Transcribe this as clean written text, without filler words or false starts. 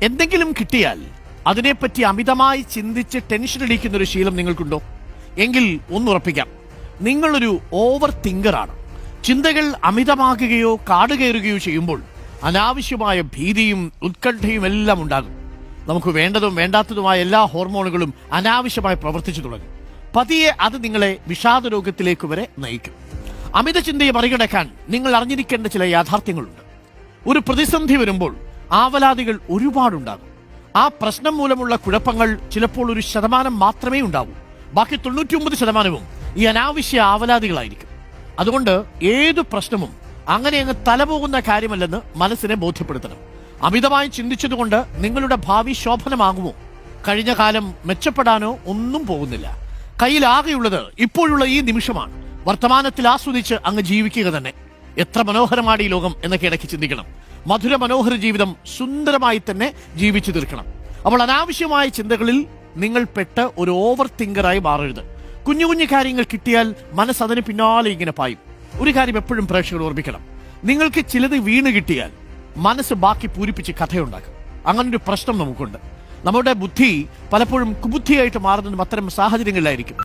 എന്തെങ്കിലും കിട്ടിയാൽ അതിനെപ്പറ്റി അമിതമായി ചിന്തിച്ച് ടെൻഷൻ അടിക്കുന്ന ഒരു ശീലം നിങ്ങൾക്കുണ്ടോ? എങ്കിൽ ഒന്നുറപ്പിക്കാം, നിങ്ങളൊരു ഓവർ തിങ്കറാണ്. ചിന്തകൾ അമിതമാകുകയോ കാടുകയറുകയോ ചെയ്യുമ്പോൾ അനാവശ്യമായ ഭീതിയും ഉത്കണ്ഠയും എല്ലാം ഉണ്ടാകും. നമുക്ക് വേണ്ടതും വേണ്ടാത്തതുമായ എല്ലാ ഹോർമോണുകളും അനാവശ്യമായി പ്രവർത്തിച്ചു തുടങ്ങും. പതിയെ അത് നിങ്ങളെ വിഷാദ രോഗത്തിലേക്ക് വരെ നയിക്കും. അമിത ചിന്തയെ മറികടക്കാൻ നിങ്ങൾ അറിഞ്ഞിരിക്കേണ്ട ചില യാഥാർത്ഥ്യങ്ങളുണ്ട്. ഒരു പ്രതിസന്ധി വരുമ്പോൾ ആവലാതികൾ ഒരുപാടുണ്ടാകും. ആ പ്രശ്നം മൂലമുള്ള കുഴപ്പങ്ങൾ ചിലപ്പോൾ 1% മാത്രമേ ഉണ്ടാവൂ. ബാക്കി 99% ഈ അനാവശ്യ ആവലാതികളായിരിക്കും. അതുകൊണ്ട് ഏതു പ്രശ്നവും അങ്ങനെ അങ്ങ് തലപോകുന്ന കാര്യമല്ലെന്ന് മനസ്സിനെ ബോധ്യപ്പെടുത്തണം. അമിതമായി ചിന്തിച്ചതുകൊണ്ട് നിങ്ങളുടെ ഭാവി ശോഭനമാകുമോ? കഴിഞ്ഞ കാലം മെച്ചപ്പെടാനോ ഒന്നും പോകുന്നില്ല. കയ്യിലാകെയുള്ളത് ഇപ്പോഴുള്ള ഈ നിമിഷമാണ്. വർത്തമാനത്തിൽ ആസ്വദിച്ച് അങ്ങ് ജീവിക്കുക തന്നെ. എത്ര മനോഹരമാണ് ഈ ലോകം എന്നൊക്കെ ഇടയ്ക്ക് ചിന്തിക്കണം. മധുര മനോഹര ജീവിതം സുന്ദരമായി തന്നെ ജീവിച്ചു തീർക്കണം. അപ്പോൾ അനാവശ്യമായ ചിന്തകളിൽ നിങ്ങൾ പെട്ട് ഒരു ഓവർ തിങ്കറായി മാറരുത്. കുഞ്ഞു കുഞ്ഞു കാര്യങ്ങൾ കിട്ടിയാൽ മനസ്സതിന് പിന്നാലെ ഇങ്ങനെ പായും. ഒരു കാര്യം എപ്പോഴും പ്രേക്ഷകർ ഓർമ്മിക്കണം, നിങ്ങൾക്ക് ചിലത് വീണ് കിട്ടിയാൽ മനസ്സ് ബാക്കി പൂരിപ്പിച്ച് കഥയുണ്ടാക്കും. അങ്ങനൊരു പ്രശ്നം നമുക്കുണ്ട്. നമ്മുടെ ബുദ്ധി പലപ്പോഴും കുബുദ്ധിയായിട്ട് മാറുന്നതും അത്തരം സാഹചര്യങ്ങളിലായിരിക്കും.